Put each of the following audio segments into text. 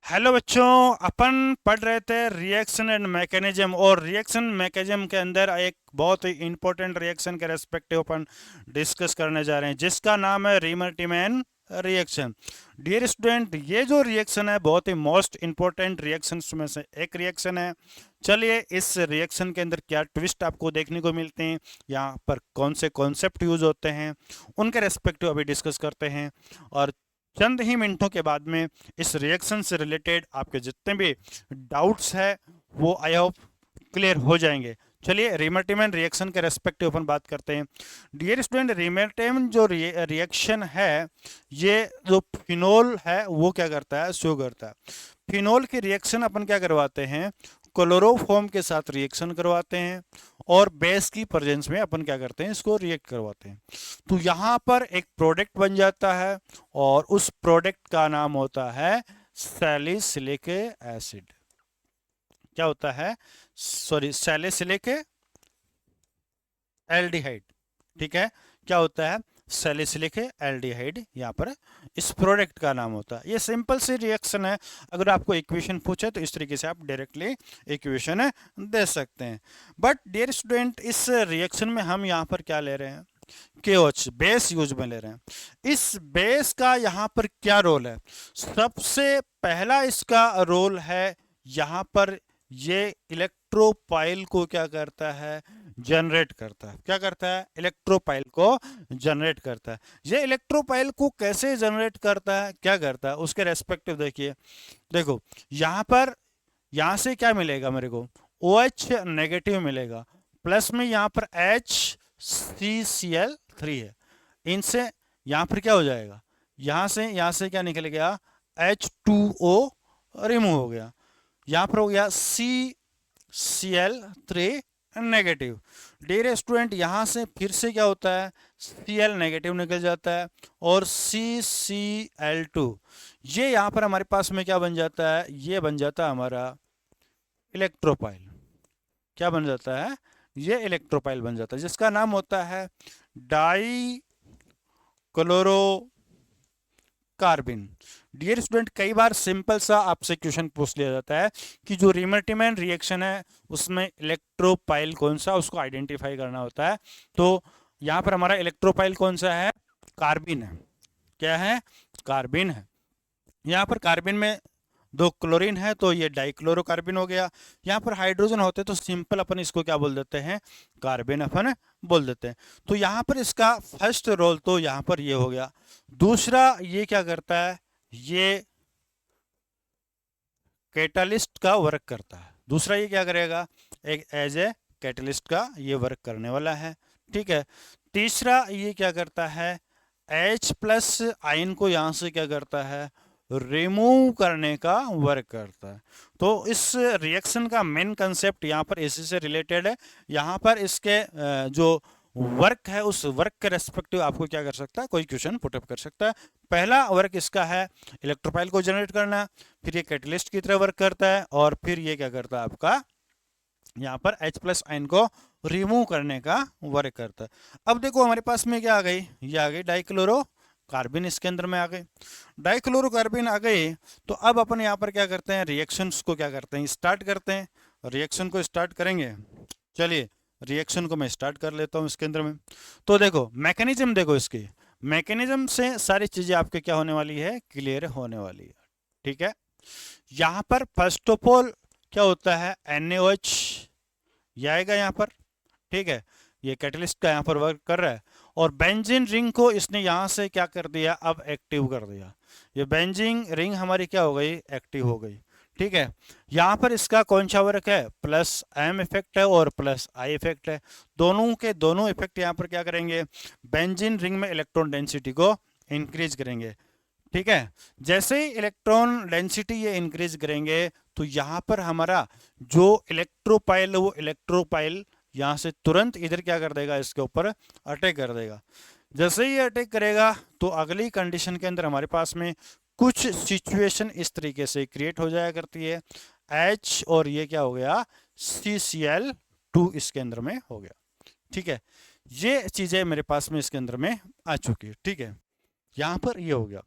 Hello बच्चों, अपन पढ़ रहे थे रिएक्शन एंड मैकेनिज्म। और रिएक्शन मैकेनिज्म के अंदर एक बहुत ही इंपॉर्टेंट रिएक्शन के रेस्पेक्टिव अपन डिस्कस करने जा रहे हैं, जिसका नाम है रीमर्टिमैन रिएक्शन। डियर स्टूडेंट, ये जो रिएक्शन है बहुत ही मोस्ट इंपॉर्टेंट रिएक्शंस में से एक रिएक्शन है। चलिए, इस रिएक्शन के अंदर क्या ट्विस्ट आपको देखने को मिलते हैं, यहाँ पर कौन से कॉन्सेप्ट यूज होते हैं, उनके रेस्पेक्टिव अभी डिस्कस करते हैं। और चंद ही मिनटों के बाद में इस रिएक्शन से रिलेटेड आपके जितने भी डाउट्स है वो आई होप क्लियर हो जाएंगे। चलिए, रिमर्टिमन रिएक्शन के रेस्पेक्टिव अपन बात करते हैं। डियर स्टूडेंट, रिमर्टिमन जो रिएक्शन है, ये जो फिनोल है वो क्या करता है, शो करता है। फिनोल की रिएक्शन अपन क्या करवाते हैं, क्लोरोफॉर्म के साथ रिएक्शन करवाते हैं और बेस की प्रेजेंस में अपन क्या करते हैं, इसको रिएक्ट करवाते हैं। तो यहाँ पर एक प्रोडक्ट बन जाता है और उस प्रोडक्ट का नाम होता है सैलिसिलिक एसिड। क्या होता है, सॉरी, सैलिसिलिक एल्डिहाइड। ठीक है, क्या होता है, सैलिसिलिक एल्डिहाइड यहाँ पर इस प्रोडक्ट का नाम होता है। ये सिंपल सी रिएक्शन है। अगर आपको इक्वेशन पूछे तो इस तरीके से आप डायरेक्टली इक्वेशन दे सकते हैं। बट डियर स्टूडेंट, इस रिएक्शन में हम यहाँ पर क्या ले रहे हैं, KOH बेस यूज में ले रहे हैं। इस बेस का यहाँ पर क्या रोल है, सबसे पहला इसका रोल है यहाँ पर ये इलेक्ट्रोपाइल को क्या करता है, जनरेट करता है। क्या करता है, इलेक्ट्रोपाइल को जनरेट करता है। ये इलेक्ट्रोपाइल को कैसे जनरेट करता है, क्या करता है, उसके रेस्पेक्टिव देखिए। देखो यहाँ पर, यहाँ से क्या मिलेगा मेरे को, OH नेगेटिव मिलेगा, प्लस में यहाँ पर HCCl3 है। इनसे यहाँ पर क्या हो जाएगा, यहाँ से क्या निकल गया, H2O रिमूव हो गया। यहाँ पर हो गया CCl3 नेगेटिव। डियर स्टूडेंट, यहाँ से फिर से क्या होता है, Cl नेगेटिव निकल जाता है और CCl2, ये यहाँ पर हमारे पास में क्या बन जाता है, ये बन जाता है हमारा इलेक्ट्रोपाइल। क्या बन जाता है, ये इलेक्ट्रोपाइल बन जाता है, जिसका नाम होता है डाई क्लोरो कार्बिन। डियर स्टूडेंट, कई बार सिंपल सा आपसे क्वेश्चन पूछ लिया जाता है कि जो रिमर्टिमन रिएक्शन है उसमें इलेक्ट्रोपाइल कौन सा, उसको आइडेंटिफाई करना होता है। तो यहाँ पर हमारा इलेक्ट्रोपाइल कौन सा है, कार्बिन है। क्या है, कार्बिन है। यहाँ पर कार्बिन में दो क्लोरीन है तो ये डाइक्लोरोकार्बिन हो गया। यहाँ पर हाइड्रोजन होते तो सिंपल अपन इसको क्या बोल देते हैं, कार्बन अपन बोल देते हैं। तो यहाँ पर इसका फर्स्ट रोल तो यहाँ पर ये हो गया। दूसरा ये क्या करता है, ये कैटालिस्ट का वर्क करता है। दूसरा ये क्या करेगा, एक एज ए कैटलिस्ट का ये वर्क करने वाला है। ठीक है, तीसरा ये क्या करता है, H प्लस आयन को यहाँ से क्या करता है, रिमूव करने का वर्क करता है। तो इस रिएक्शन का मेन कंसेप्ट यहाँ पर इसी से रिलेटेड है। यहाँ पर इसके जो वर्क है उस वर्क के रेस्पेक्टिव आपको क्या कर सकता है, कोई क्वेश्चन पुटअप कर सकता है। पहला वर्क इसका है इलेक्ट्रोपाइल को जनरेट करना, फिर ये कैटलिस्ट की तरह वर्क करता है और फिर ये क्या करता है आपका यहाँ पर H प्लस आयन को रिमूव करने का वर्क करता है। अब देखो हमारे पास में क्या आ गई, ये आ गई डाइक्लोरो कार्बिन, इसके अंदर में आ गए। डाइक्लोरोकार्बिन आ गए तो अब अपन यहाँ पर क्या करते हैं, रिएक्शंस को क्या करते हैं, स्टार्ट करते हैं। रिएक्शन को स्टार्ट करेंगे। चलिए, रिएक्शन को मैं स्टार्ट कर लेता हूँ इसके अंदर में। तो देखो मैकेनिज्म, देखो इसकी मैकेनिज्म से सारी चीजें आपके क्या होने वाली है, क्लियर होने वाली है। ठीक है, यहाँ पर फर्स्ट ऑफ ऑल क्या होता है, NaOH ये आएगा यहाँ पर। ठीक है, ये कैटलिस्ट का यहाँ पर वर्क कर रहा है और बेंजीन रिंग को इसने यहाँ से क्या कर दिया, अब एक्टिव कर दिया। ये बेंजीन रिंग हमारी क्या हो गई, एक्टिव हो गई। ठीक है, यहाँ पर इसका कौन सा वर्क है, प्लस M इफेक्ट है और प्लस I इफेक्ट है। दोनों के दोनों इफेक्ट यहाँ पर क्या करेंगे, बेंजीन रिंग में इलेक्ट्रॉन डेंसिटी को इंक्रीज करेंगे। ठीक है, जैसे ही इलेक्ट्रॉन डेंसिटी ये इंक्रीज करेंगे तो यहाँ पर हमारा जो इलेक्ट्रोपाइल है वो इलेक्ट्रोपाइल यहाँ से तुरंत इधर क्या कर देगा, इसके ऊपर अटैक कर देगा। जैसे ही अटैक करेगा तो अगली कंडीशन के अंदर हमारे पास में कुछ सिचुएशन इस तरीके से क्रिएट हो जाया करती है, H और ये क्या हो गया, CCl2 इसके अंदर में हो गया। ठीक है, ये चीजें मेरे पास में इसके अंदर में आ चुकी है। ठीक है, यहां पर ये हो गया।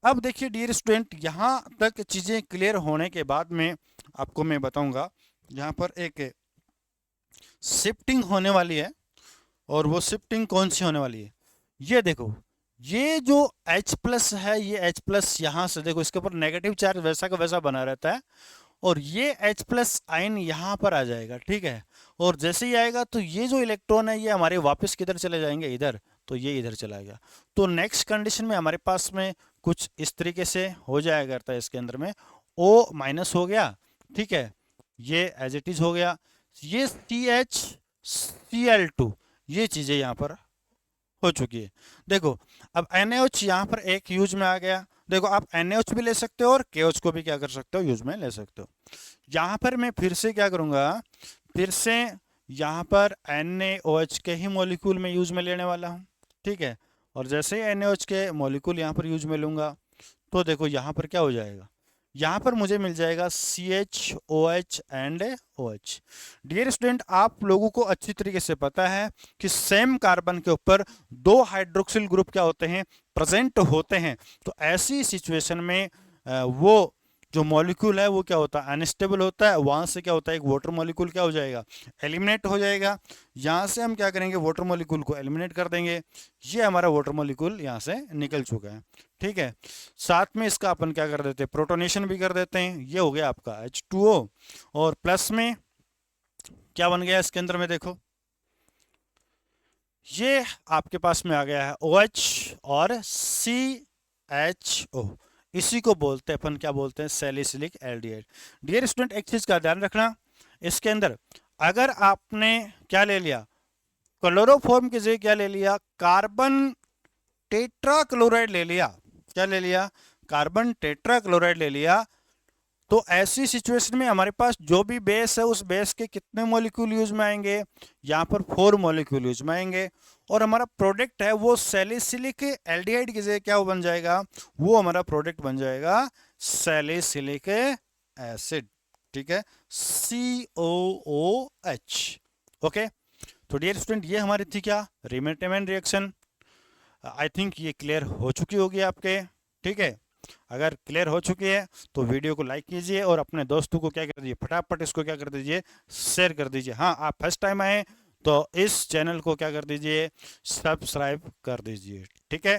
अब देखिए डियर स्टूडेंट, यहाँ तक चीज़ें क्लियर होने के बाद में आपको मैं बताऊंगा यहाँ पर एक शिफ्टिंग होने वाली है। और वो शिफ्टिंग कौन सी होने वाली है, ये देखो, ये जो H प्लस है, ये H प्लस यहाँ से देखो इसके ऊपर नेगेटिव चार्ज वैसा का वैसा बना रहता है, और ये H प्लस आयन यहाँ पर आ जाएगा, ठीक है। और जैसे ही आएगा तो ये जो इलेक्ट्रॉन है ये हमारे वापस किधर चले जाएंगे, इधर, तो ये इधर चला गया। तो नेक्स्ट कंडीशन में हमारे पास में कुछ इस तरीके से हो जाया करता है, इसके अंदर में O माइनस हो गया, ठीक है, ये एज इट इज हो गया, ये CH Cl2, ये चीजें यहाँ पर हो चुकी है। देखो अब NaOH यहाँ पर एक यूज में आ गया। देखो आप NaOH भी ले सकते हो और KOH को भी क्या कर सकते हो, यूज में ले सकते हो। यहाँ पर मैं फिर से क्या करूँगा, फिर से यहाँ पर NaOH के ही मॉलिक्यूल में यूज में लेने वाला हूँ, ठीक है। और जैसे ही NaOH के मॉलिक्यूल यहाँ पर यूज में लूँगा तो देखो यहाँ पर क्या हो जाएगा, यहाँ पर मुझे मिल जाएगा CHOH and OH। Dear student, आप लोगों को अच्छी तरीके से पता है कि सेम कार्बन के ऊपर दो हाइड्रोक्सिल ग्रुप क्या होते हैं, प्रेजेंट होते हैं। तो ऐसी सिचुएशन में वो जो मॉलिक्यूल है वो क्या होता है, अनस्टेबल होता है। वहां से क्या होता है, एक वाटर मॉलिक्यूल क्या हो जाएगा, एलिमिनेट हो जाएगा। यहाँ से हम क्या करेंगे, वाटर मॉलिक्यूल को एलिमिनेट कर देंगे। ये हमारा वाटर मॉलिक्यूल यहाँ से निकल चुका है, ठीक है। साथ में इसका अपन क्या कर देते हैं, प्रोटोनेशन भी कर देते हैं। ये हो गया आपका H2O, और प्लस में क्या बन गया इसके अंदर में, देखो ये आपके पास में आ गया है OH और CHO। इसी को बोलते हैं अपन, क्या बोलते हैं, सैलिसिलिक एल्डिहाइड। डियर स्टूडेंट, एक चीज का ध्यान रखना, इसके अंदर अगर आपने क्या ले लिया, क्लोरोफॉर्म की जगह क्या ले लिया, कार्बन टेट्रा क्लोराइड ले लिया, क्या ले लिया, कार्बन टेट्रा क्लोराइड ले लिया, तो ऐसी सिचुएशन में हमारे पास जो भी बेस है उस बेस के कितने मॉलिक्यूल यूज में आएंगे, यहाँ पर 4 मॉलिक्यूल यूज में आएंगे। और हमारा प्रोडक्ट है वो सैलिसिलिक एल्डिहाइड की जगह क्या बन जाएगा, वो हमारा प्रोडक्ट बन जाएगा सैलिसिलिक एसिड, ठीक है, COOH। ओके, तो डियर स्टूडेंट, ये हमारी थी क्या, रीमेटेमेंट रिएक्शन। आई थिंक ये क्लियर हो चुकी होगी आपके, ठीक है। अगर क्लियर हो चुकी है तो वीडियो को लाइक कीजिए और अपने दोस्तों को क्या कर दीजिए, फटाफट इसको क्या कर दीजिए, शेयर कर दीजिए। हाँ, आप फर्स्ट टाइम आए तो इस चैनल को क्या कर दीजिए, सब्सक्राइब कर दीजिए, ठीक है।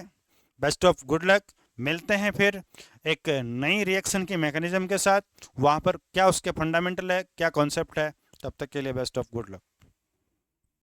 बेस्ट ऑफ गुड लक, मिलते हैं फिर एक नई रिएक्शन की मैकेनिज्म के साथ, वहाँ पर क्या उसके फंडामेंटल है, क्या कॉन्सेप्ट है। तब तक के लिए बेस्ट ऑफ गुड लक।